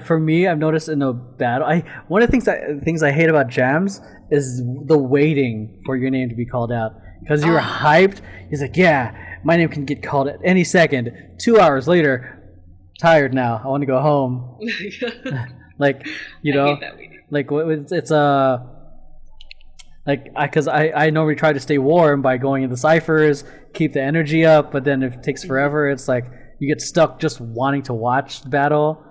For me, I've noticed in a battle. One of the things I hate about jams is the waiting for your name to be called out because you're hyped. He's like, yeah, my name can get called at any second. 2 hours later, tired now. I want to go home. Like I hate that waiting. like it's like because I normally try to stay warm by going into ciphers, keep the energy up, but then if it takes forever, it's like you get stuck just wanting to watch the battle.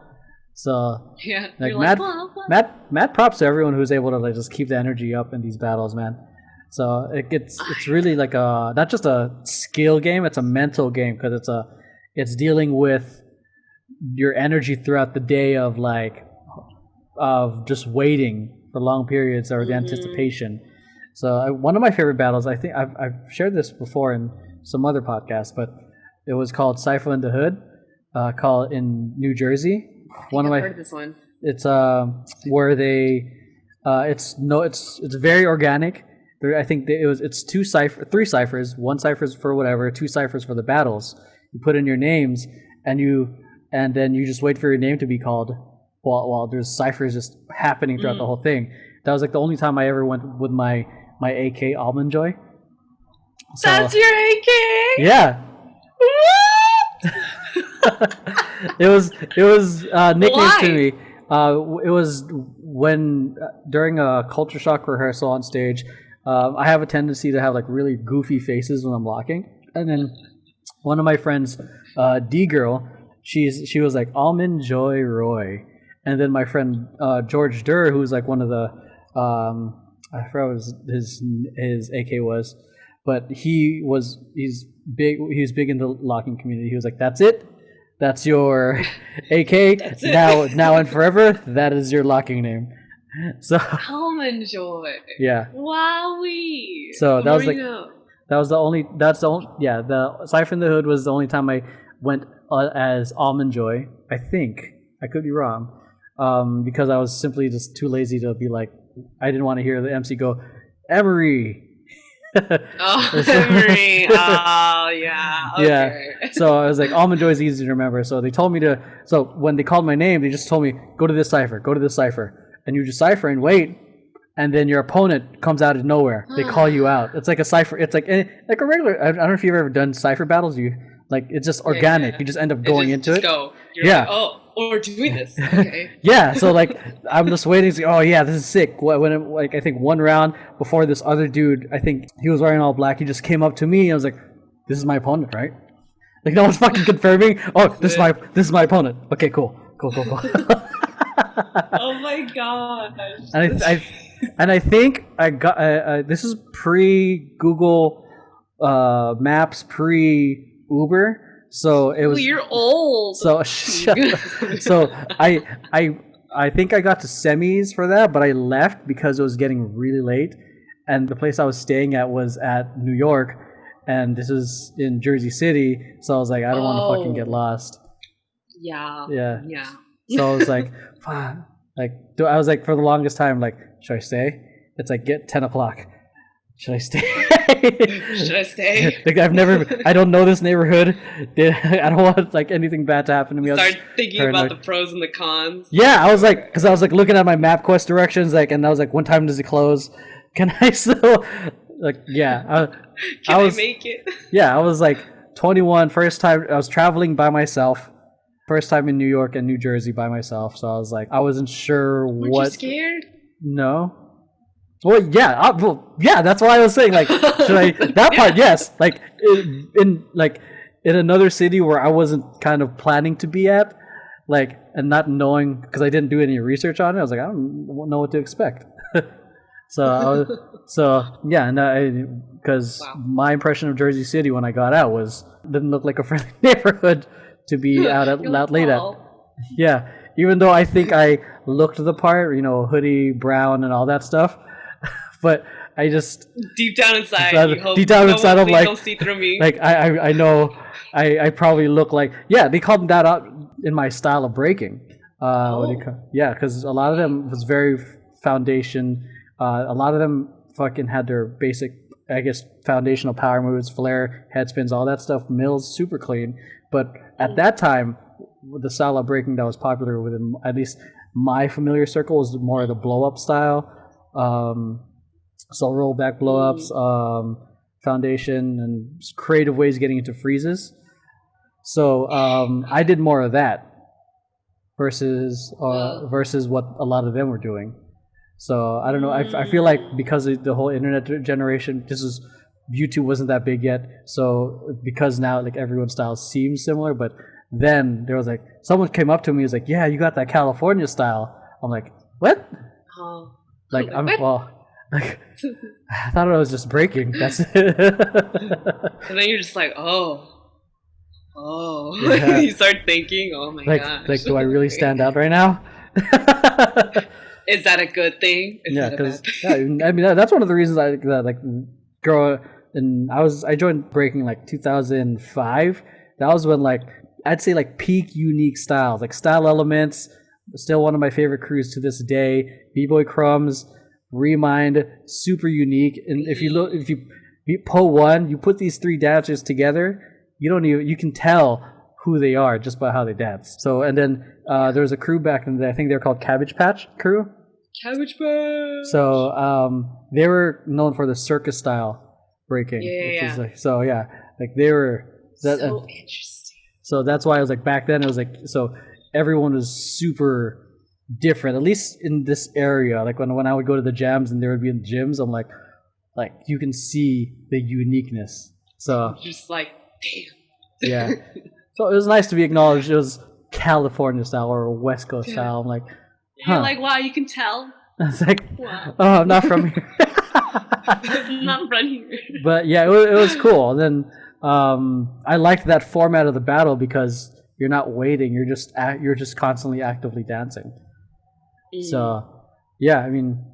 So Yeah, like you're like, well, mad props to everyone who's able to like just keep the energy up in these battles, man. So it's really like a not just a skill game, it's a mental game because it's dealing with your energy throughout the day of just waiting for long periods or the anticipation. So one of my favorite battles, I think I've shared this before in some other podcasts, but it was called Cypher in the Hood, called in New Jersey. I've heard of this one. It's where they it's very organic. I think it's three ciphers, one ciphers for whatever, two ciphers for the battles. You put in your names and then you just wait for your name to be called while there's ciphers just happening throughout the whole thing. That was like the only time I ever went with my AK Almond Joy. So, That's your AK? Yeah. What? It was nicknamed Why? to me. It was when during a culture shock rehearsal on stage. I have a tendency to have like really goofy faces when I'm locking, and then one of my friends, D girl, she was like Almond Joy Roy, and then my friend George Durr, who's like one of the I forgot what his AK was, but he's big in the locking community. He was like, "That's it. That's your AK. That's it. Now and forever. That is your locking name." So Almond Joy. yeah. Wowee. So that was More like you know. the Cypher in the Hood was the only time I went as Almond Joy. I think I could be wrong, because I was simply just too lazy to be like, I didn't want to hear the MC go, Emery. Oh, Emery. Oh, yeah. Okay. Yeah. So I was like, Almond Joy is easy to remember. So they told me to. So when they called my name, they just told me, go to this cipher, and you just cipher and wait. And then your opponent comes out of nowhere. They call you out. It's like a cipher. It's like a regular. I don't know if you've ever done cipher battles. It's just organic. Yeah. You just end up going into it. Go. You're Yeah. like, oh, we're doing this. Okay. Yeah. So like, I'm just waiting to see. Oh yeah, this is sick. I think one round before this other dude, I think he was wearing all black. He just came up to me. And I was like, "This is my opponent, right?" Like no one's fucking confirming. Oh, this is my opponent. Okay, cool. Oh my gosh. And I think I got this is pre Google Maps, pre Uber, so it was. You're old. So so I think I got to semis for that, but I left because it was getting really late, and the place I was staying at was at New York, and this was in Jersey City, so I was like, I don't want to fucking get lost. Yeah. Yeah. So I was like, fuck. I was like, for the longest time, like, should I stay? It's like, get 10 o'clock. Should I stay? Should I stay? Like, I don't know this neighborhood. I don't want like anything bad to happen to me. Start thinking about the pros and the cons. Yeah, I was like, because I was like looking at my MapQuest directions, like, and I was like, what time does it close? Can I still, like, yeah. Can I make it? Yeah, I was like 21, first time, I was traveling by myself. First time in New York and New Jersey by myself, so I was like, I wasn't sure what. Were you scared? No. Well, yeah, that's why I was saying, like, should I? That part, yes. Like in another city where I wasn't kind of planning to be at, like, and not knowing because I didn't do any research on it. I was like, I don't know what to expect. Because my impression of Jersey City when I got out didn't look like a friendly neighborhood to be out late at. Yeah, even though I think I looked the part, hoodie, brown, and all that stuff, but I just deep down inside, I'm like, don't see through me. Like I know I probably look like, yeah, they called that out in my style of breaking. Yeah, because a lot of them was very foundation. A lot of them fucking had their basic, I guess, foundational power moves, flare, head spins, all that stuff. Mills super clean, but at that time, the style of breaking that was popular within at least my familiar circle was more of the blow up style. So roll back blow ups, foundation, and creative ways of getting into freezes. So I did more of that versus what a lot of them were doing. So I don't know. I feel like because of the whole internet generation, YouTube wasn't that big yet. So because now like everyone's style seems similar, but then there was like someone came up to me and was like, "Yeah, you got that California style." I'm like, "What?" Oh. Like I'm what? well, like I thought it was just breaking. That's it. And then you're just like, oh. Yeah. You start thinking, oh my gosh. Like, do I really stand out right now? Is that a good thing? Yeah, because I mean that's one of the reasons I grow. And I joined breaking like 2005. That was when like I'd say like peak unique styles, like Style Elements, still one of my favorite crews to this day. B-Boy Crumbs, Remind, super unique. And if you pull one, you put these three dancers together, you can tell who they are just by how they dance. So and then there was a crew back in the day, I think they're called Cabbage Patch Crew. Cabbage Patch. So they were known for the circus style breaking. Yeah. Is like, so yeah, like they were so interesting. So that's why I was like back then it was like so everyone was super different, at least in this area. Like when I would go to the jams and there would be in gyms, I'm like you can see the uniqueness. So just like damn. Yeah. So it was nice to be acknowledged. It was California style or West Coast style. I'm like, You're like, wow, you can tell. It's like, wow. Oh, I'm not from here. I'm not from here. But yeah, it was cool. And then I liked that format of the battle because you're not waiting. You're just constantly actively dancing. So yeah, I mean,